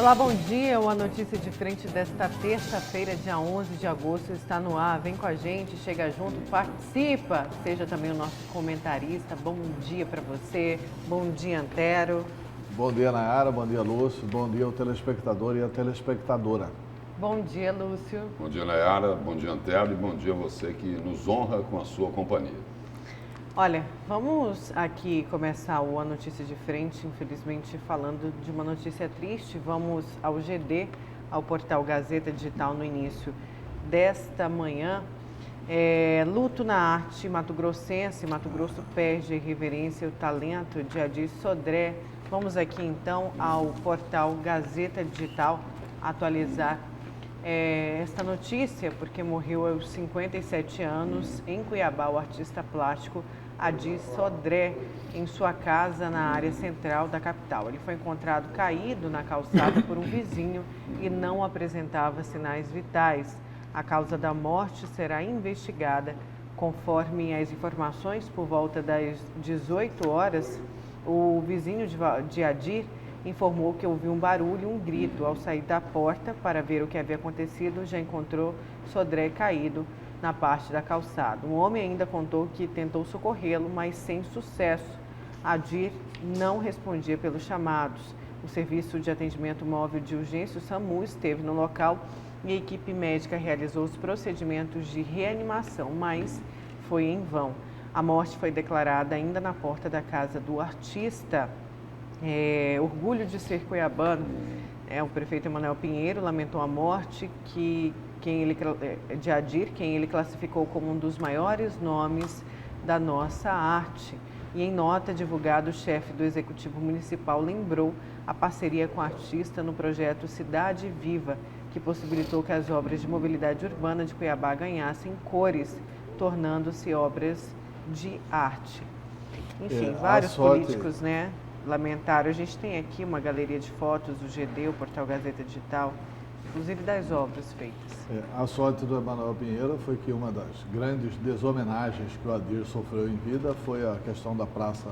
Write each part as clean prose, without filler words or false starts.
Olá, bom dia. Uma notícia de frente desta terça-feira, dia 11 de agosto, está no ar. Vem com a gente, chega junto, participa. Seja também o nosso comentarista. Bom dia para você. Bom dia, Antero. Bom dia, Nayara. Bom dia, Lúcio. Bom dia ao telespectador e à telespectadora. Bom dia, Lúcio. Bom dia, Nayara. Bom dia, Antero. E bom dia a você que nos honra com a sua companhia. Olha, vamos aqui começar a notícia de frente, infelizmente falando de uma notícia triste. Vamos ao GD, ao portal Gazeta Digital no início desta manhã. Luto na arte mato-grossense. Mato Grosso perde a irreverência e o talento de Adir Sodré. Vamos aqui então ao portal Gazeta Digital atualizar esta notícia, porque morreu aos 57 anos em Cuiabá o artista plástico Adir Sodré, em sua casa na área central da capital. Ele foi encontrado caído na calçada por um vizinho e não apresentava sinais vitais. A causa da morte será investigada. Conforme as informações, por volta das 18 horas, o vizinho de Adir informou que ouviu um barulho, um grito. Ao sair da porta para ver o que havia acontecido, já encontrou Sodré caído na parte da calçada. Um homem ainda contou que tentou socorrê-lo, mas sem sucesso. Adir não respondia pelos chamados. O Serviço de Atendimento Móvel de Urgência, o SAMU, esteve no local e a equipe médica realizou os procedimentos de reanimação, mas foi em vão. A morte foi declarada ainda na porta da casa do artista. Orgulho de ser cuiabano. O prefeito Emanuel Pinheiro lamentou a morte de Adir, quem ele classificou como um dos maiores nomes da nossa arte. E em nota divulgada, o chefe do Executivo Municipal lembrou a parceria com o artista no projeto Cidade Viva, que possibilitou que as obras de mobilidade urbana de Cuiabá ganhassem cores, tornando-se obras de arte. Enfim, vários políticos, né, lamentaram. A gente tem aqui uma galeria de fotos do GD, o portal Gazeta Digital, inclusive das obras feitas. A sorte do Emanuel Pinheiro foi que uma das grandes deshomenagens que o Adir sofreu em vida foi a questão da Praça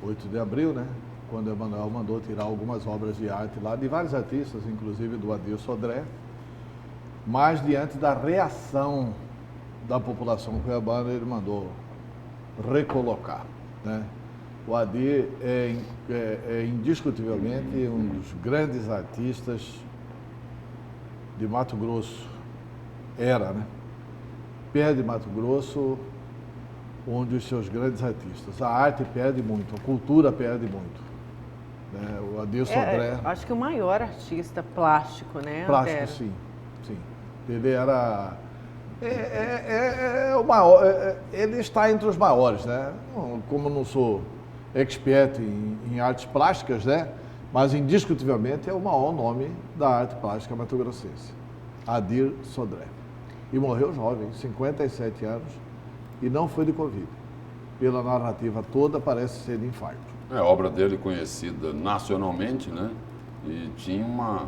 8 de Abril, né? Quando o Emanuel mandou tirar algumas obras de arte lá, de vários artistas, inclusive do Adir Sodré, mas diante da reação da população cuiabana, ele mandou recolocar, né? O Adir é indiscutivelmente um dos grandes artistas de Mato Grosso. Era, né? Perde Mato Grosso um dos seus grandes artistas. A arte perde muito, a cultura perde muito. Né? O Adir Sodré... acho que o maior artista plástico, né? Plástico, sim. Ele era... o maior, ele está entre os maiores, né? Como não sou expert em artes plásticas, né? Mas indiscutivelmente é o maior nome da arte plástica mato-grossense, Adir Sodré. E morreu jovem, 57 anos, e não foi de Covid. Pela narrativa toda, parece ser de infarto. A obra dele conhecida nacionalmente, né? E tinha uma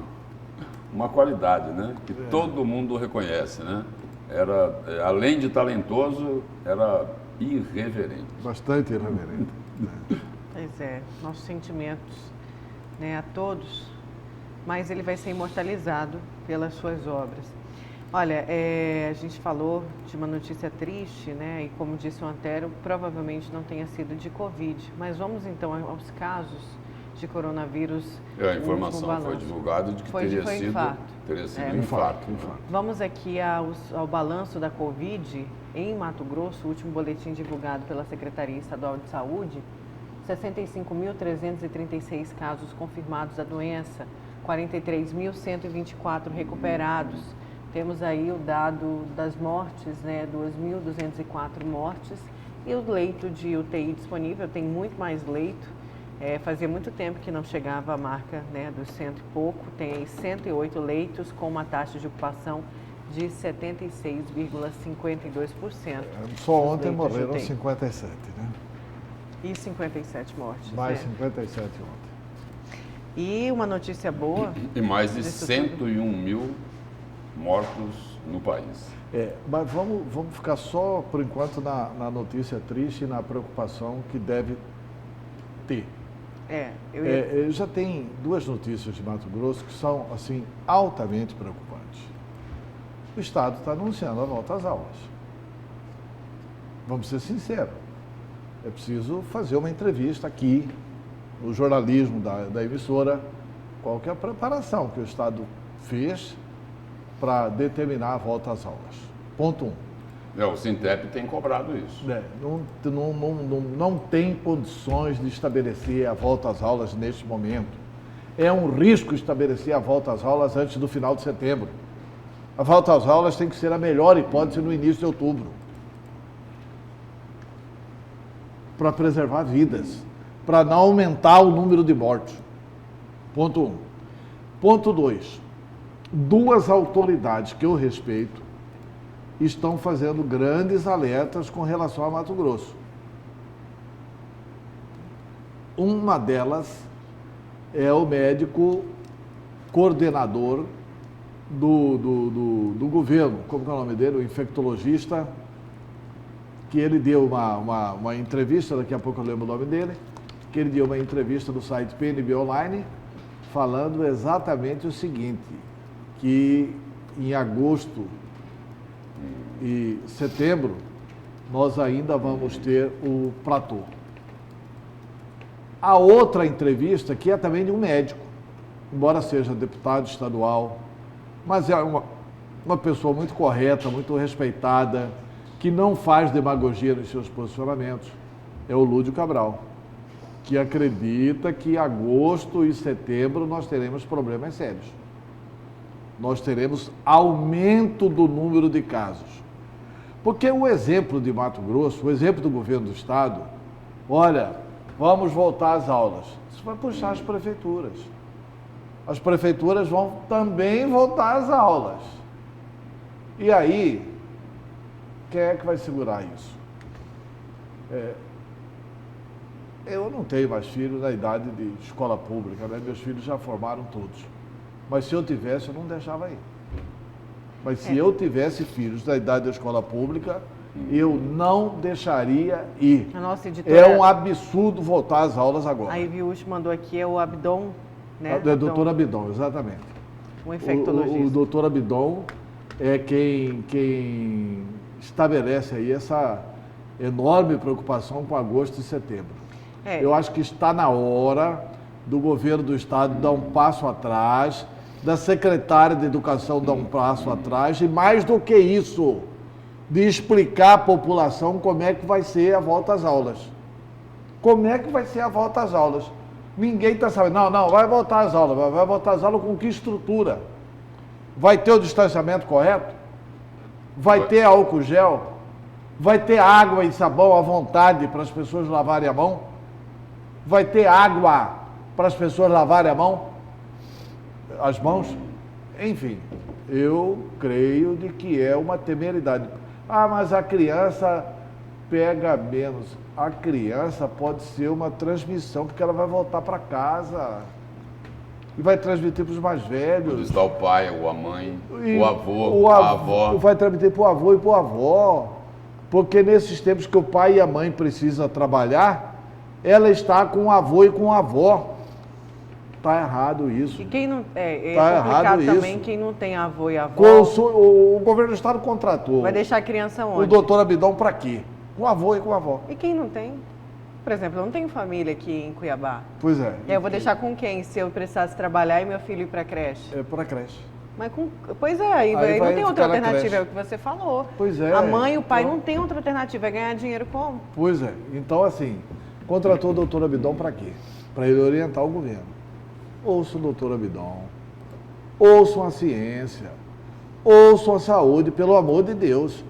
qualidade, né? Que todo mundo reconhece, né? Era, além de talentoso, era irreverente. Bastante irreverente. Pois é, nossos sentimentos, né, a todos, mas ele vai ser imortalizado pelas suas obras. Olha, a gente falou de uma notícia triste, né, e como disse o Antero, provavelmente não tenha sido de Covid, mas vamos então aos casos de coronavírus. A informação foi divulgada de que teria sido infarto. Vamos aqui ao balanço da Covid em Mato Grosso, o último boletim divulgado pela Secretaria Estadual de Saúde. 65.336 casos confirmados da doença, 43.124 recuperados. Temos aí o dado das mortes, né, 2.204 mortes, e o leito de UTI disponível, tem muito mais leito. Fazia muito tempo que não chegava a marca, né, dos 100 e pouco, tem aí 108 leitos com uma taxa de ocupação de 76,52%. Só ontem morreram 57, né? E 57 mortes. Mais 57 ontem. E uma notícia boa... E mais de 101 mil mortos no país. Mas vamos ficar só, por enquanto, na notícia triste e na preocupação que deve ter. Já tem duas notícias de Mato Grosso que são, assim, altamente preocupantes. O Estado está anunciando a volta às aulas. Vamos ser sinceros. É preciso fazer uma entrevista aqui, no jornalismo da emissora, qual que é a preparação que o Estado fez para determinar a volta às aulas. Ponto 1. O Sintep tem cobrado isso. Não tem condições de estabelecer a volta às aulas neste momento. É um risco estabelecer a volta às aulas antes do final de setembro. A volta às aulas tem que ser a melhor hipótese no início de outubro. Para preservar vidas, para não aumentar o número de mortes. Ponto 1. Ponto 2. Duas autoridades que eu respeito estão fazendo grandes alertas com relação a Mato Grosso. Uma delas é o médico coordenador do governo, como é o nome dele? O infectologista, que ele deu uma entrevista, daqui a pouco eu lembro o nome dele, que ele deu uma entrevista no site PNB Online, falando exatamente o seguinte, que em agosto e setembro, nós ainda vamos ter o platô. A outra entrevista, que é também de um médico, embora seja deputado estadual, mas é uma pessoa muito correta, muito respeitada, que não faz demagogia nos seus posicionamentos, é o Lúdio Cabral, que acredita que em agosto e setembro nós teremos problemas sérios. Nós teremos aumento do número de casos. Porque o exemplo de Mato Grosso, o exemplo do governo do estado, olha, vamos voltar às aulas. Isso vai puxar as prefeituras. As prefeituras vão também voltar às aulas. E aí, quem é que vai segurar isso? Eu não tenho mais filhos na idade de escola pública, né? Meus filhos já formaram todos. Mas se eu tivesse, eu não deixava ir. Mas se eu tivesse filhos da idade da escola pública, eu não deixaria ir. A nossa editora... É um absurdo voltar às aulas agora. A Iviúch mandou aqui, é o Abdon, né? É o doutor Abdon, exatamente. O infectologista. O doutor Abdon é quem estabelece aí essa enorme preocupação com agosto e setembro. Eu acho que está na hora do governo do estado dar um passo atrás, da secretária de Educação dar um passo atrás, e mais do que isso, de explicar à população como é que vai ser a volta às aulas. Como é que vai ser a volta às aulas? Ninguém está sabendo. Não, vai voltar às aulas. Vai voltar às aulas com que estrutura? Vai ter o distanciamento correto? Vai ter álcool gel? Vai ter água e sabão à vontade para as pessoas lavarem a mão? Vai ter água para as pessoas lavarem as mãos? Enfim, eu creio de que é uma temeridade. Mas a criança pega menos. A criança pode ser uma transmissão, porque ela vai voltar para casa e vai transmitir para os mais velhos. Onde está o pai, ou a mãe, o avô, a avó. Vai transmitir para o avô e para a avó. Porque nesses tempos que o pai e a mãe precisam trabalhar, ela está com o avô e com a avó. Está errado isso. E quem não... Tá complicado errado também isso. quem não tem avô e avó. O governo do estado contratou. Vai deixar a criança onde? O doutor Abdon para quê? Com o avô e com a avó. E quem não tem? Por exemplo, eu não tenho família aqui em Cuiabá. Pois é. E aí eu vou deixar com quem? Se eu precisasse trabalhar e meu filho ir para a creche? É para a creche. Mas pois é, aí vai não tem outra ficar na alternativa, creche. é o que você falou. Pois é. A mãe e o pai então... não tem outra alternativa, é ganhar dinheiro como? Pois é. Então, assim, contratou o doutor Abdon para quê? Para ele orientar o governo. Ouça o doutor Abdon, ouçam a ciência, ouçam a saúde, pelo amor de Deus.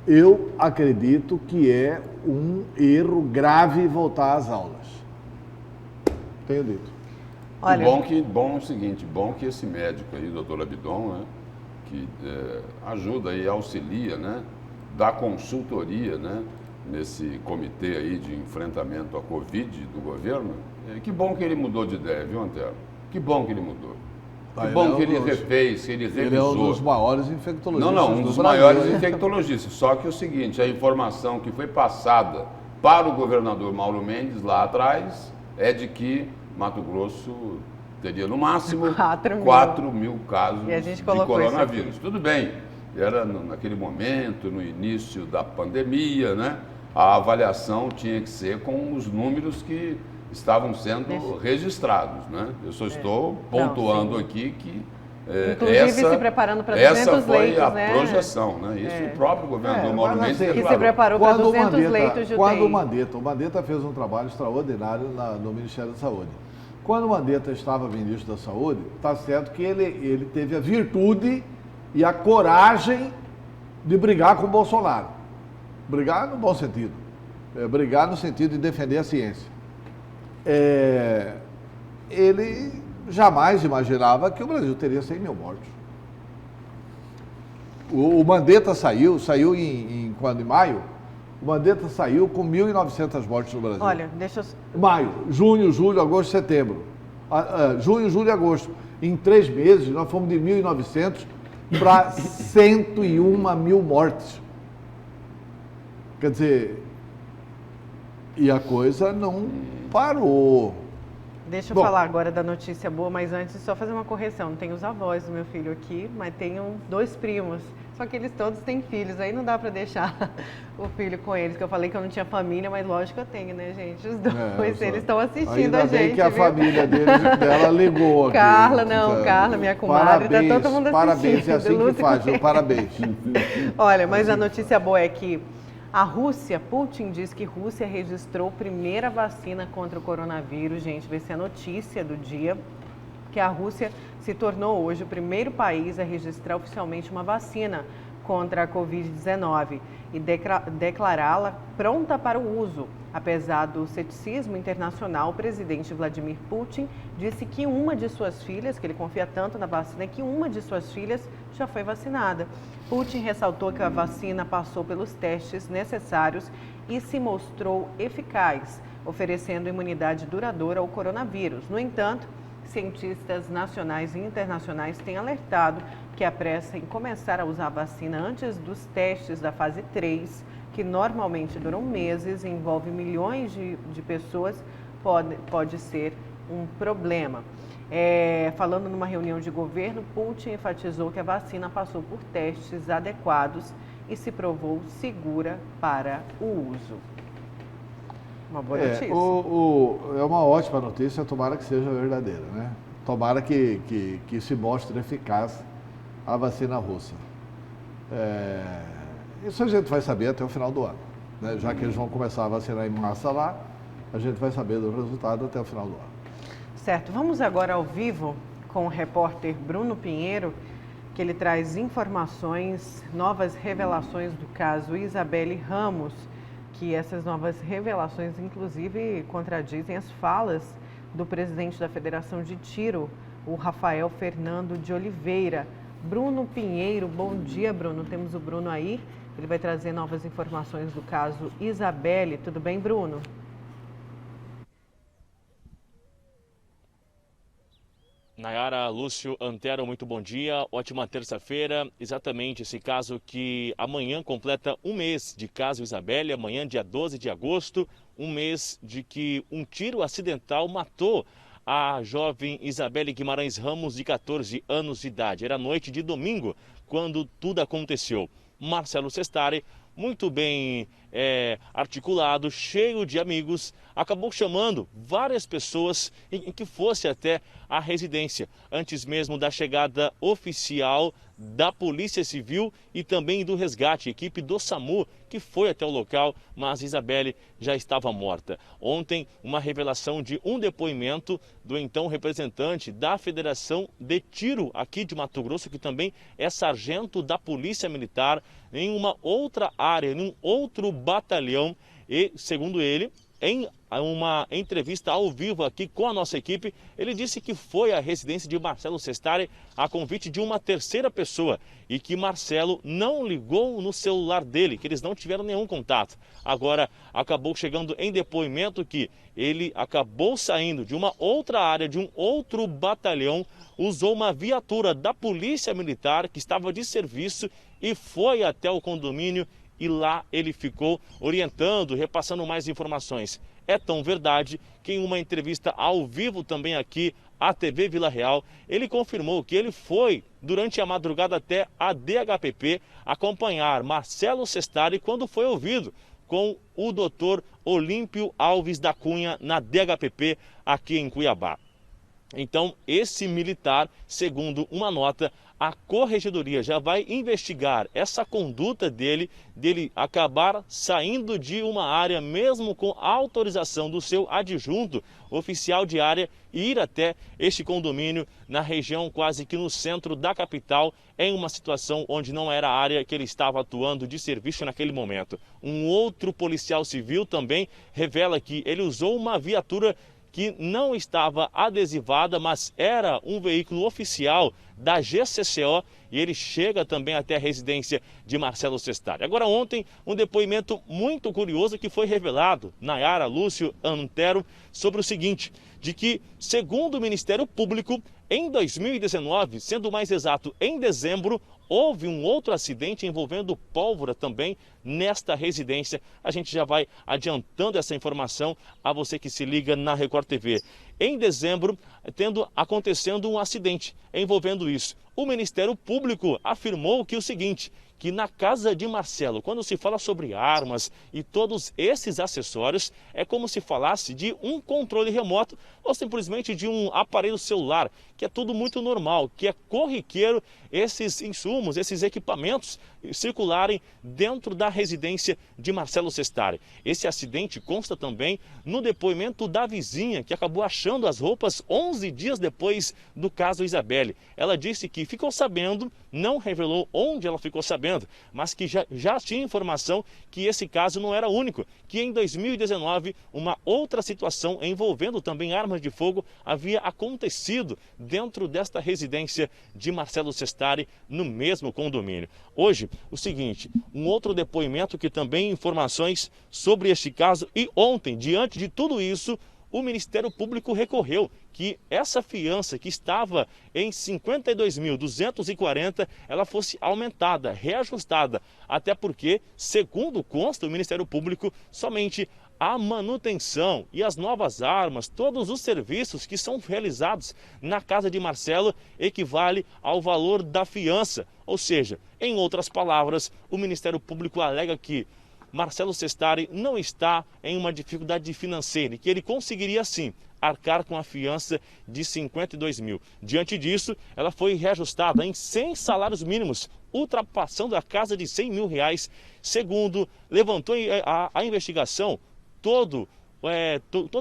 Eu acredito que é um erro grave voltar às aulas. Tenho dito. Olha, bom é o seguinte, bom que esse médico aí, doutor Abdon, né, que ajuda e auxilia, né, dá consultoria, né, nesse comitê aí de enfrentamento à Covid do governo. Que bom que ele mudou de ideia, viu, Antero? Que bom que ele mudou. Que bom que ele refez, que ele revisou. Ele é um dos maiores infectologistas. Não, um dos maiores infectologistas. Só que é o seguinte, a informação que foi passada para o governador Mauro Mendes lá atrás é de que Mato Grosso teria no máximo 4 mil casos e a gente de colocou coronavírus. Tudo bem, era naquele momento, no início da pandemia, né? A avaliação tinha que ser com os números que estavam sendo registrados, né? Eu só estou pontuando aqui que inclusive se preparando para 200 essa foi leitos, a né? projeção, né? Isso o próprio governador Mauro Mendes assim, declarou. Que se preparou para 200 leitos de UTI. Quando o Mandetta fez um trabalho extraordinário no Ministério da Saúde. Quando o Mandetta estava ministro da Saúde, está certo que ele teve a virtude e a coragem de brigar com o Bolsonaro. Brigar no bom sentido. Brigar no sentido de defender a ciência. Ele jamais imaginava que o Brasil teria 100 mil mortos. O Mandetta saiu em maio, o Mandetta saiu com 1.900 mortes no Brasil. Olha, deixa eu... Maio, junho, julho, agosto, setembro. Junho, julho e agosto. Em 3 meses, nós fomos de 1.900 para 101 mil mortes. Quer dizer, e a coisa não parou. Deixa eu falar agora da notícia boa, mas antes só fazer uma correção. Tem os avós do meu filho aqui, mas tenho 2 primos. Só que eles todos têm filhos, aí não dá pra deixar o filho com eles, que eu falei que eu não tinha família, mas lógico que eu tenho, né, gente? Os dois, eles estão assistindo ainda a gente. Bem que a família dela ligou aqui. Carla, minha comadre, parabéns, tá todo mundo assistindo. Parabéns, é assim que faz, parabéns. Olha, mas a notícia boa é que a Rússia, Putin diz que Rússia registrou primeira vacina contra o coronavírus. Gente, vai ser a notícia do dia, que a Rússia se tornou hoje o primeiro país a registrar oficialmente uma vacina contra a Covid-19 e declará-la pronta para o uso. Apesar do ceticismo internacional, o presidente Vladimir Putin disse que uma de suas filhas, que ele confia tanto na vacina, que uma de suas filhas já foi vacinada. Putin ressaltou que a vacina passou pelos testes necessários e se mostrou eficaz, oferecendo imunidade duradoura ao coronavírus. No entanto, cientistas nacionais e internacionais têm alertado que a pressa em começar a usar a vacina antes dos testes da fase 3, que normalmente duram meses e envolve milhões de pessoas, pode ser um problema. Falando numa reunião de governo, Putin enfatizou que a vacina passou por testes adequados e se provou segura para o uso. Uma boa notícia. É uma ótima notícia, tomara que seja verdadeira, né? Tomara que se mostre eficaz a vacina russa. Isso a gente vai saber até o final do ano, né? Já que eles vão começar a vacinar em massa lá, a gente vai saber do resultado até o final do ano. Certo, vamos agora ao vivo com o repórter Bruno Pinheiro, que ele traz informações, novas revelações do caso Isabelle Ramos, que essas novas revelações, inclusive, contradizem as falas do presidente da Federação de Tiro, o Rafael Fernando de Oliveira. Bruno Pinheiro, bom dia, Bruno. Temos o Bruno aí, ele vai trazer novas informações do caso Isabelle. Tudo bem, Bruno? Nayara, Lúcio, Antero, muito bom dia, ótima terça-feira. Exatamente esse caso que amanhã completa um mês de caso Isabelle, amanhã dia 12 de agosto, um mês de que um tiro acidental matou a jovem Isabelle Guimarães Ramos, de 14 anos de idade. Era noite de domingo quando tudo aconteceu. Marcelo Sestari, muito bem articulado, cheio de amigos, acabou chamando várias pessoas em que fosse até a residência, antes mesmo da chegada oficial da Polícia Civil e também do resgate, equipe do SAMU, que foi até o local, mas Isabelle já estava morta. Ontem, uma revelação de um depoimento do então representante da Federação de Tiro aqui de Mato Grosso, que também é sargento da Polícia Militar, em uma outra área, em um outro batalhão, e, segundo ele, em uma entrevista ao vivo aqui com a nossa equipe, ele disse que foi à residência de Marcelo Sestari a convite de uma terceira pessoa e que Marcelo não ligou no celular dele, que eles não tiveram nenhum contato. Agora, acabou chegando em depoimento que ele acabou saindo de uma outra área, de um outro batalhão, usou uma viatura da Polícia Militar que estava de serviço e foi até o condomínio. E lá ele ficou orientando, repassando mais informações. é tão verdade que em uma entrevista ao vivo também aqui à TV Vila Real, ele confirmou que ele foi durante a madrugada até a DHPP acompanhar Marcelo Sestari quando foi ouvido com o doutor Olímpio Alves da Cunha na DHPP aqui em Cuiabá. Então, esse militar, segundo uma nota, a Corregedoria já vai investigar essa conduta dele acabar saindo de uma área, mesmo com autorização do seu adjunto, oficial de área, e ir até este condomínio na região quase que no centro da capital, em uma situação onde não era a área que ele estava atuando de serviço naquele momento. Um outro policial civil também revela que ele usou uma viatura que não estava adesivada, mas era um veículo oficial da GCCO, e ele chega também até a residência de Marcelo Sestari. Agora, ontem, um depoimento muito curioso que foi revelado, Nayara Lúcio Antero, sobre o seguinte, de que, segundo o Ministério Público, em 2019, sendo mais exato, em dezembro, houve um outro acidente envolvendo pólvora também nesta residência. A gente já vai adiantando essa informação a você que se liga na Record TV. Em dezembro, acontecendo um acidente envolvendo isso. O Ministério Público afirmou que o seguinte, que na casa de Marcelo, quando se fala sobre armas e todos esses acessórios, é como se falasse de um controle remoto ou simplesmente de um aparelho celular, que é tudo muito normal, que é corriqueiro esses insumos, esses equipamentos circularem dentro da residência de Marcelo Sestari. Esse acidente consta também no depoimento da vizinha, que acabou achando as roupas 11 dias depois do caso Isabelle. Ela disse que ficou sabendo, não revelou onde ela ficou sabendo, mas que já tinha informação que esse caso não era único, que em 2019 uma outra situação envolvendo também armas de fogo havia acontecido dentro desta residência de Marcelo Sestari, no mesmo condomínio. Hoje, o seguinte, um outro depoimento que também informações sobre este caso, e ontem, diante de tudo isso, o Ministério Público recorreu que essa fiança que estava em 52.240, ela fosse aumentada, reajustada, até porque, segundo consta o Ministério Público, somente a manutenção e as novas armas, todos os serviços que são realizados na casa de Marcelo equivale ao valor da fiança. Ou seja, em outras palavras, o Ministério Público alega que Marcelo Sestari não está em uma dificuldade financeira e que ele conseguiria sim arcar com a fiança de 52 mil. Diante disso, ela foi reajustada em 100 salários mínimos, ultrapassando a casa de 100 mil reais. Segundo levantou a investigação, todo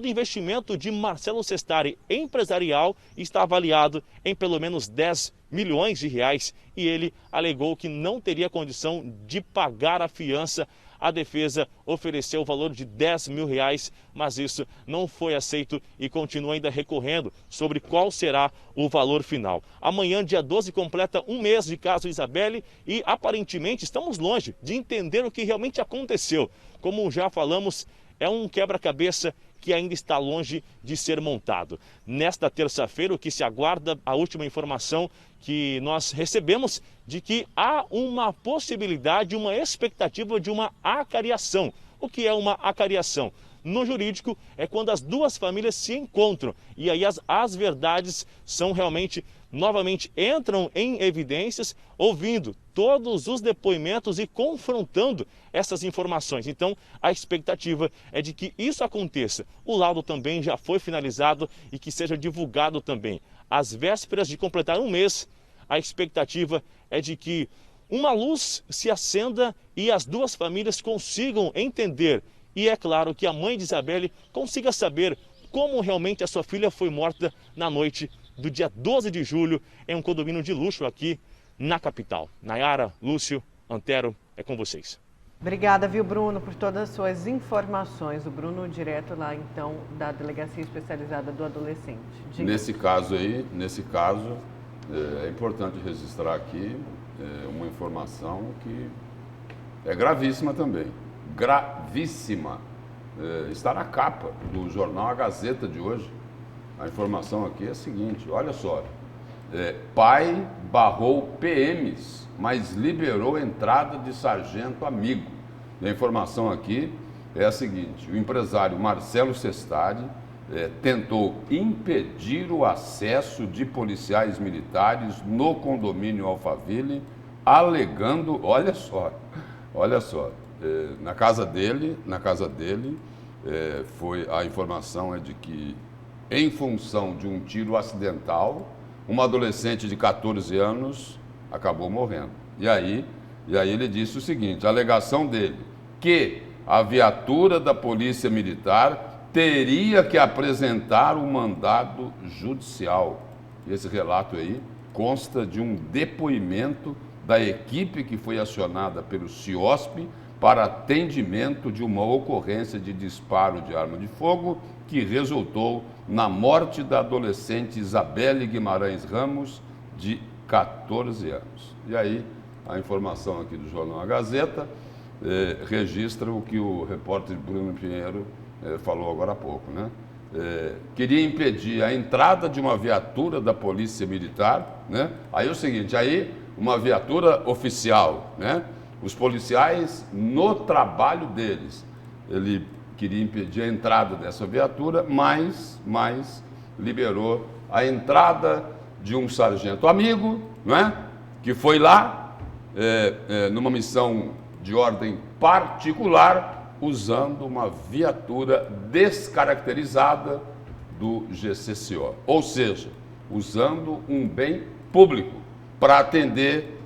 investimento de Marcelo Sestari empresarial está avaliado em pelo menos 10 milhões de reais e ele alegou que não teria condição de pagar a fiança. A defesa ofereceu o valor de 10 mil reais, mas isso não foi aceito e continua ainda recorrendo sobre qual será o valor final. Amanhã, dia 12, completa um mês de caso Isabelle e aparentemente estamos longe de entender o que realmente aconteceu. Como já falamos, é um quebra-cabeça que ainda está longe de ser montado. Nesta terça-feira, o que se aguarda, a última informação que nós recebemos, de que há uma possibilidade, uma expectativa de uma acariação. O que é uma acariação? No jurídico, é quando as duas famílias se encontram e aí as verdades são realmente, novamente, entram em evidências, ouvindo todos os depoimentos e confrontando essas informações. Então, a expectativa é de que isso aconteça. O laudo também já foi finalizado e que seja divulgado também. Às vésperas de completar um mês, a expectativa é de que uma luz se acenda e as duas famílias consigam entender. E é claro que a mãe de Isabelle consiga saber como realmente a sua filha foi morta na noite do dia 12 de julho em um condomínio de luxo aqui na capital. Nayara, Lúcio, Antero, é com vocês. Obrigada, viu, Bruno, por todas as suas informações. O Bruno, direto lá, então, da Delegacia Especializada do Adolescente. Diga. Nesse caso, é importante registrar aqui uma informação que é gravíssima também. Gravíssima. Está na capa do jornal A Gazeta de hoje. A informação aqui é a seguinte, olha só. Pai barrou PMs, mas liberou entrada de sargento amigo. A informação aqui é a seguinte: o empresário Marcelo Sestari tentou impedir o acesso de policiais militares no condomínio Alphaville, alegando, olha só, na casa dele, foi a informação de que, em função de um tiro acidental, uma adolescente de 14 anos acabou morrendo. E aí ele disse o seguinte: a alegação dele, que a viatura da Polícia Militar teria que apresentar um mandado judicial. E esse relato aí consta de um depoimento da equipe que foi acionada pelo CIOSP para atendimento de uma ocorrência de disparo de arma de fogo que resultou na morte da adolescente Isabelle Guimarães Ramos, de 14 anos. E aí, a informação aqui do Jornal A Gazeta registra o que o repórter Bruno Pinheiro falou agora há pouco, né? Queria impedir a entrada de uma viatura da Polícia Militar, né? Aí é o seguinte, aí uma viatura oficial, né? Os policiais, no trabalho deles, ele queria impedir a entrada dessa viatura, mas liberou a entrada de um sargento amigo, não é? Que foi lá numa missão de ordem particular, usando uma viatura descaracterizada do GCCO, ou seja, usando um bem público para atender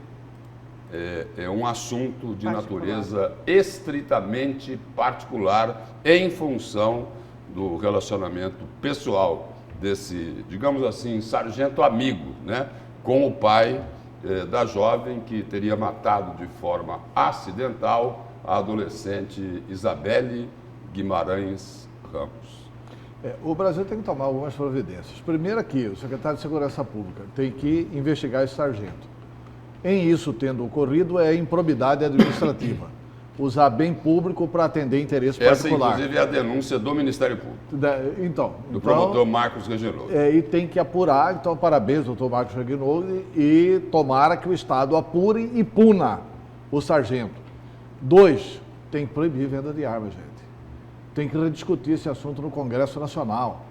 um assunto de natureza estritamente particular em função do relacionamento pessoal desse, digamos assim, sargento amigo, né, com o pai da jovem que teria matado de forma acidental a adolescente Isabelle Guimarães Ramos. O Brasil tem que tomar algumas providências. Primeiro aqui, o secretário de Segurança Pública tem que investigar esse sargento. Em isso tendo ocorrido, é improbidade administrativa. Usar bem público para atender interesse particular. Essa, inclusive, é a denúncia do Ministério Público. Do promotor Marcos Reginoldi. E tem que apurar, então parabéns, doutor Marcos Reginoldi, e tomara que o Estado apure e puna o sargento. 2, tem que proibir venda de armas, gente. Tem que rediscutir esse assunto no Congresso Nacional.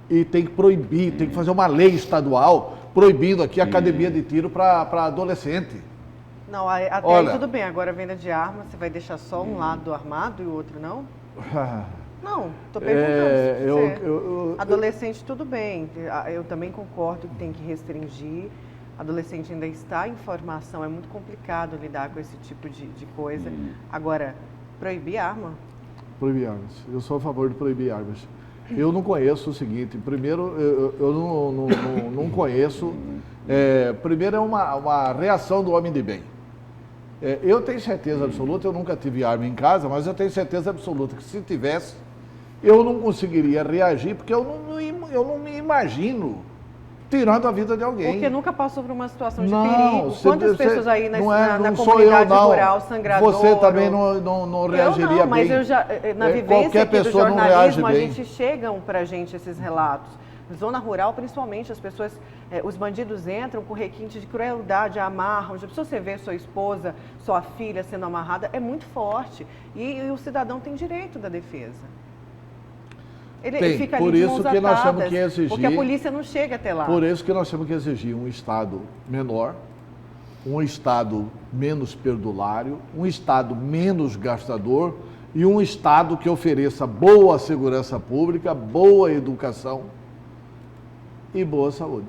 E tem que proibir, tem que fazer uma lei estadual proibindo aqui a academia de tiro para adolescente. Não, até aí tudo bem. Agora, a venda de armas, você vai deixar só um lado armado e o outro não? Não, estou perguntando. Adolescente, tudo bem. Eu também concordo que tem que restringir. Adolescente ainda está em formação, é muito complicado lidar com esse tipo de coisa. Agora, proibir arma? Proibir armas. Eu sou a favor de proibir armas. Eu não conheço o seguinte, primeiro, eu não conheço, primeiro é uma reação do homem de bem. Eu tenho certeza absoluta, eu nunca tive arma em casa, mas eu tenho certeza absoluta que se tivesse, eu não conseguiria reagir, porque eu não me imagino tirando a vida de alguém. Porque nunca passou por uma situação de perigo. Quantas pessoas aí na comunidade eu, rural, Sangradouro... Você também não reagiria mas bem. Eu já, na vivência aqui do jornalismo, chegam pra gente esses relatos. Zona rural, principalmente, as pessoas, os bandidos entram com requinte de crueldade, amarram. Já precisou você ver sua esposa, sua filha sendo amarrada? É muito forte. E o cidadão tem direito da defesa. Ele fica ali por de isso mãos que nós atadas, temos que exigir. Porque a polícia não chega até lá. Por isso que nós temos que exigir um Estado menor, um Estado menos perdulário, um Estado menos gastador e um Estado que ofereça boa segurança pública, boa educação e boa saúde.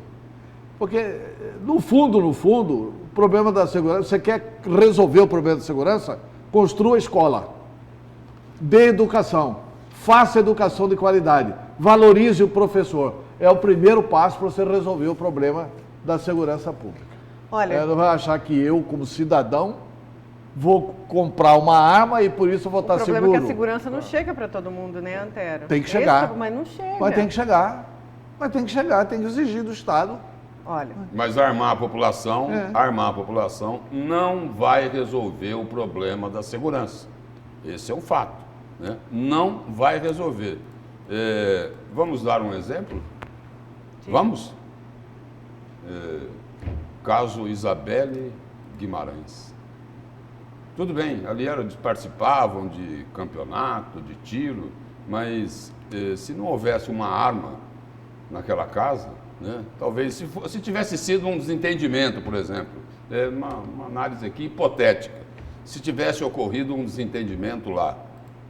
Porque, no fundo, o problema da segurança, você quer resolver o problema da segurança? Construa escola, dê educação. Faça educação de qualidade, valorize o professor. É o primeiro passo para você resolver o problema da segurança pública. Olha, não vai achar que eu, como cidadão, vou comprar uma arma e por isso vou estar seguro. O problema é que a segurança não chega para todo mundo, né, Antero? Tem que chegar. Mas não chega. Mas tem que chegar, tem que exigir do Estado. Olha. Mas armar a população não vai resolver o problema da segurança. Esse é um fato. Né? Não vai resolver. Vamos dar um exemplo? Sim. Vamos? Caso Isabelle Guimarães. Tudo bem, ali eles participavam de campeonato, de tiro, mas se não houvesse uma arma naquela casa, né, talvez se tivesse sido um desentendimento, por exemplo, uma análise aqui hipotética, se tivesse ocorrido um desentendimento lá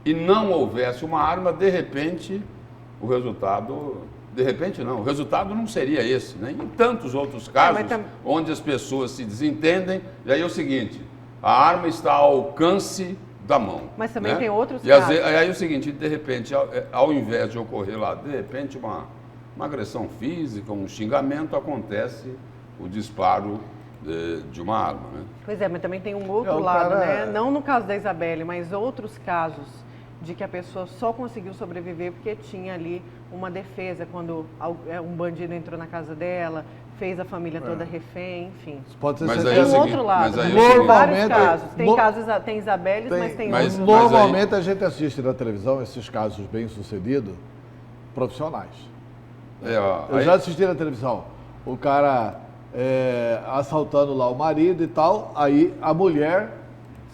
e não houvesse uma arma, de repente o resultado não seria esse, né? Em tantos outros casos onde as pessoas se desentendem, e aí é o seguinte, a arma está ao alcance da mão. Mas também, né, tem outros casos. E aí é o seguinte, de repente, ao invés de ocorrer lá, de repente uma agressão física, um xingamento, acontece o disparo de uma arma, né? Pois é, mas também tem um outro lado, né? Não no caso da Isabelle, mas outros casos de que a pessoa só conseguiu sobreviver porque tinha ali uma defesa, quando um bandido entrou na casa dela, fez a família toda refém, enfim. Pode ser mas tem um outro lado, tem vários casos. Tem Isabelles, mas tem outros. Normalmente a gente assiste na televisão esses casos bem-sucedidos profissionais. Eu já assisti na televisão, o cara assaltando lá o marido e tal, aí a mulher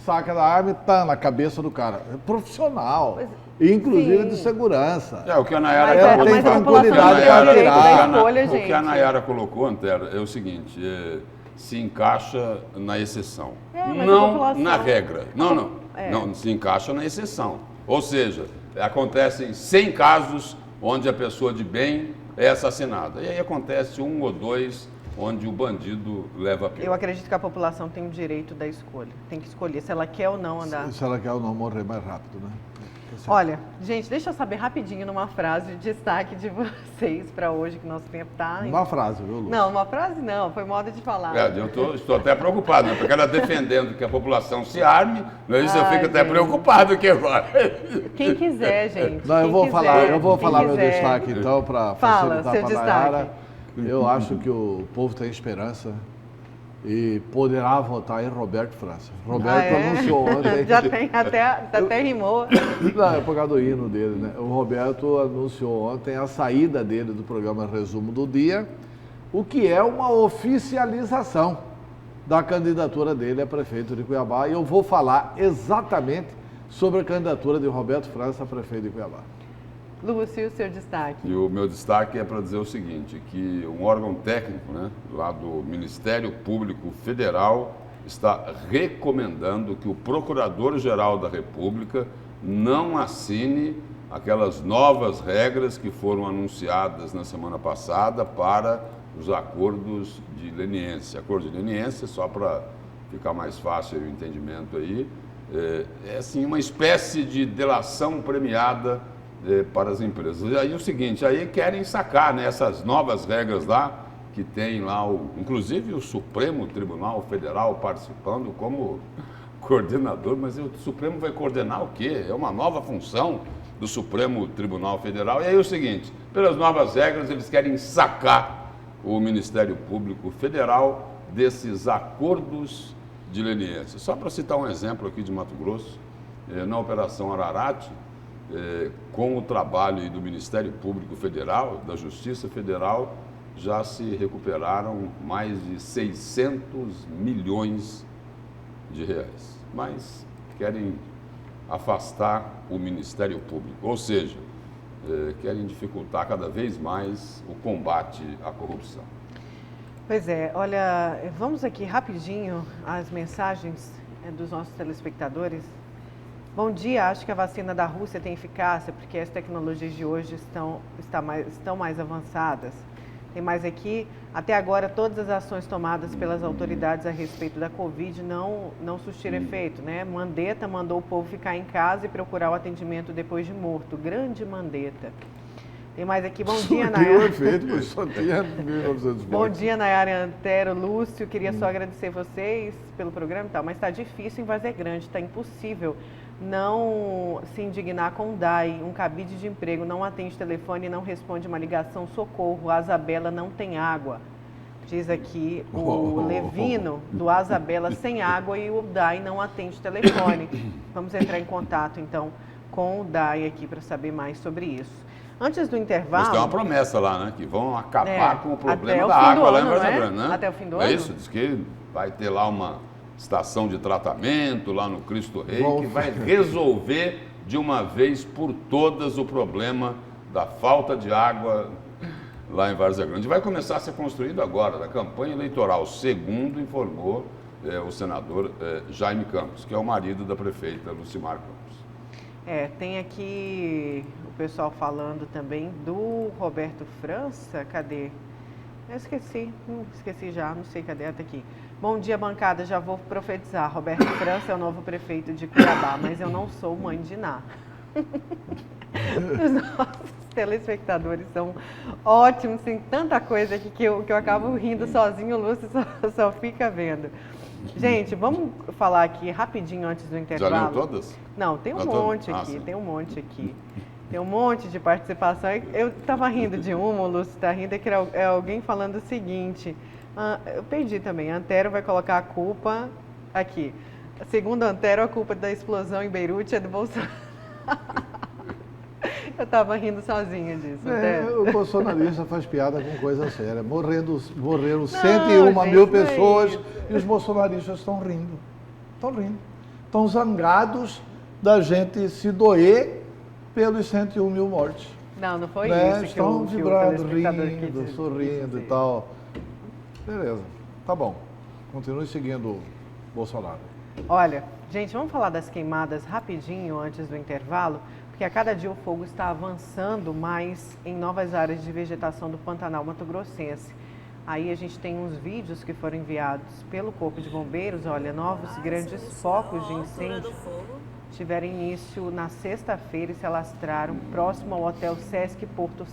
saca da arma e tá na cabeça do cara. É profissional, inclusive de segurança. O que a Nayara colocou, tem tranquilidade para atirar. O que a Nayara colocou, Antero, é o seguinte, se encaixa na exceção, não na regra. Não, se encaixa na exceção. Ou seja, acontecem 100 casos onde a pessoa de bem é assassinada. E aí acontece 1 ou 2 onde o bandido leva a pior. Eu acredito que a população tem o direito da escolha. Tem que escolher se ela quer ou não andar. Se ela quer ou não morrer mais rápido, né? Olha, gente, deixa eu saber rapidinho numa frase de destaque de vocês para hoje, que nosso tempo está... Uma frase, viu, Lúcio? Não, uma frase não, foi modo de falar. Eu estou até preocupado, né? Porque ela defendendo que a população se arme, mas isso eu fico até preocupado que agora. Quem quiser, gente. Não, eu vou falar meu destaque então, para facilitar para a Nayara. Eu acho que o povo tem esperança e poderá votar em Roberto França. Roberto anunciou ontem. Já tem, até rimou. Não, é por causa do hino dele, né? O Roberto anunciou ontem a saída dele do programa Resumo do Dia, o que é uma oficialização da candidatura dele a prefeito de Cuiabá. E eu vou falar exatamente sobre a candidatura de Roberto França a prefeito de Cuiabá. Lúcio, seu destaque. E o meu destaque é para dizer o seguinte, que um órgão técnico, né, lá do Ministério Público Federal está recomendando que o Procurador-Geral da República não assine aquelas novas regras que foram anunciadas na semana passada para os acordos de leniência. Acordo de leniência, só para ficar mais fácil o entendimento aí, é assim uma espécie de delação premiada para as empresas. E aí o seguinte, aí querem sacar, né, essas novas regras lá, que tem lá, inclusive o Supremo Tribunal Federal participando como coordenador, mas o Supremo vai coordenar o quê? É uma nova função do Supremo Tribunal Federal. E aí o seguinte, pelas novas regras, eles querem sacar o Ministério Público Federal desses acordos de leniência. Só para citar um exemplo aqui de Mato Grosso, na Operação Ararate, com o trabalho do Ministério Público Federal, da Justiça Federal, já se recuperaram mais de 600 milhões de reais. Mas querem afastar o Ministério Público, ou seja, querem dificultar cada vez mais o combate à corrupção. Pois é, olha, vamos aqui rapidinho às mensagens dos nossos telespectadores. Bom dia, acho que a vacina da Rússia tem eficácia porque as tecnologias de hoje estão mais avançadas. Tem mais aqui, até agora todas as ações tomadas pelas autoridades a respeito da Covid não surtiram efeito, né? Mandetta mandou o povo ficar em casa e procurar o atendimento depois de morto. Grande Mandetta. Tem mais aqui, bom dia, Nayara. Efeito, mas só tinha 1900 Bom dia, Nayara, Antero, Lúcio. Queria só agradecer vocês pelo programa e tal, mas está difícil em Várzea Grande, está impossível não se indignar com o DAI, um cabide de emprego, não atende telefone, não responde uma ligação, socorro, a Asabela não tem água. Diz aqui o Levino, do Asabela, sem água e o DAI não atende telefone. Vamos entrar em contato, então, com o DAI aqui para saber mais sobre isso. Antes do intervalo... Mas tem uma promessa lá, né? Que vão acabar com o problema da água lá em Várzea Grande, né? Até o fim do ano? É isso? Diz que vai ter lá estação de tratamento lá no Cristo Rei, que vai resolver de uma vez por todas o problema da falta de água lá em Várzea Grande. Vai começar a ser construído agora, na campanha eleitoral, segundo informou o senador Jaime Campos, que é o marido da prefeita Lucimar Campos. Tem aqui o pessoal falando também do Roberto França, cadê? Eu esqueci já, não sei cadê, tá aqui. Bom dia, bancada, já vou profetizar. Roberto França é o novo prefeito de Cuiabá, mas eu não sou mãe de Ná. Os nossos telespectadores são ótimos, tem tanta coisa aqui que eu acabo rindo sozinho, o Lúcio só fica vendo. Gente, vamos falar aqui rapidinho antes do intervalo. Já leu todas? Não, tem um monte aqui, tem um monte aqui. Tem um monte de participação. Eu estava rindo de uma, o Lúcio está rindo, que é alguém falando o seguinte. Eu perdi também. A Antero vai colocar a culpa aqui. Segundo a Antero, a culpa da explosão em Beirute é do Bolsonaro. Eu estava rindo sozinha disso. O bolsonarista faz piada com coisa séria. Morreram 101 mil pessoas e os bolsonaristas estão rindo. Estão rindo. Estão zangados da gente se doer pelos 101 mil mortes. Não foi isso. Estão vibrando, rindo, sorrindo e tal. Beleza, tá bom. Continue seguindo o Bolsonaro. Olha, gente, vamos falar das queimadas rapidinho antes do intervalo, porque a cada dia o fogo está avançando mais em novas áreas de vegetação do Pantanal Mato-Grossense. Aí a gente tem uns vídeos que foram enviados pelo Corpo de Bombeiros, olha, novos grandes focos de incêndio tiveram início na sexta-feira e se alastraram próximo ao Hotel Sesc Porto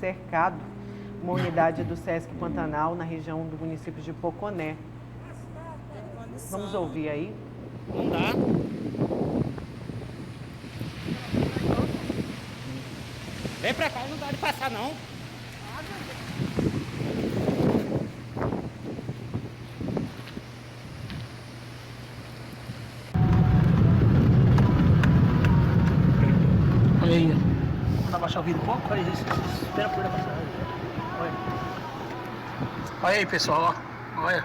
Cercado, uma unidade do Sesc Pantanal, na região do município de Poconé. Vamos ouvir aí? Não dá. Vem pra cá, não dá de passar não. Olha aí, vamos abaixar o vidro um pouco, olha isso, espera por passar. Olha aí, pessoal, ó. Olha,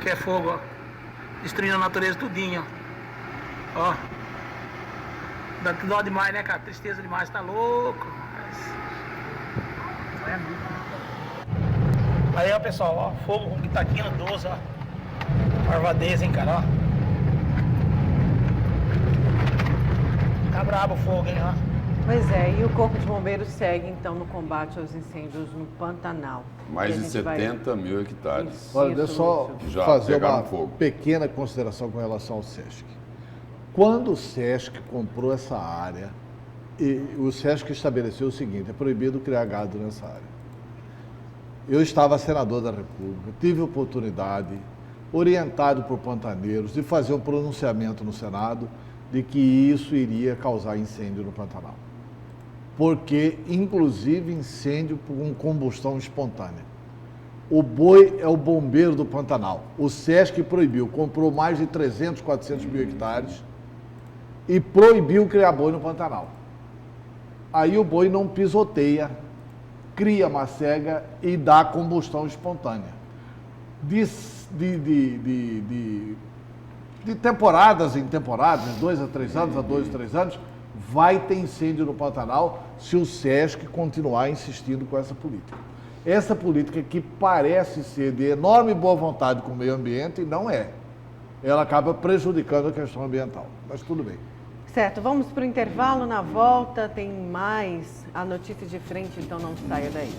que é fogo, ó. Destruindo a natureza tudinho, ó. Dá dó demais, né, cara? Tristeza demais, tá louco. Aí, ó, pessoal, ó. Fogo com que tá aqui no 12, ó. Marvadeza, hein, cara, ó. Tá brabo o fogo, hein, ó. Pois é, e o Corpo de Bombeiros segue, então, no combate aos incêndios no Pantanal. Mais de 70 mil hectares. Olha, deixa eu só já fazer pegaram uma fogo. pequena consideração com relação ao SESC. Quando o SESC comprou essa área, o SESC estabeleceu o seguinte: é proibido criar gado nessa área. Eu estava senador da República, tive a oportunidade, orientado por pantaneiros, de fazer um pronunciamento no Senado de que isso iria causar incêndio no Pantanal. Porque, inclusive, incêndio por combustão espontânea. O boi é o bombeiro do Pantanal. O SESC proibiu, comprou mais de 300, 400 mil hectares e proibiu criar boi no Pantanal. Aí o boi não pisoteia, cria macega e dá combustão espontânea. De temporadas em temporadas, 2 a 3 anos, a 2 a 3 anos, vai ter incêndio no Pantanal se o SESC continuar insistindo com essa política. Essa política que parece ser de enorme boa vontade com o meio ambiente, não é. Ela acaba prejudicando a questão ambiental, mas tudo bem. Certo, vamos para o intervalo. Na volta tem mais a notícia de frente, então não saia daí.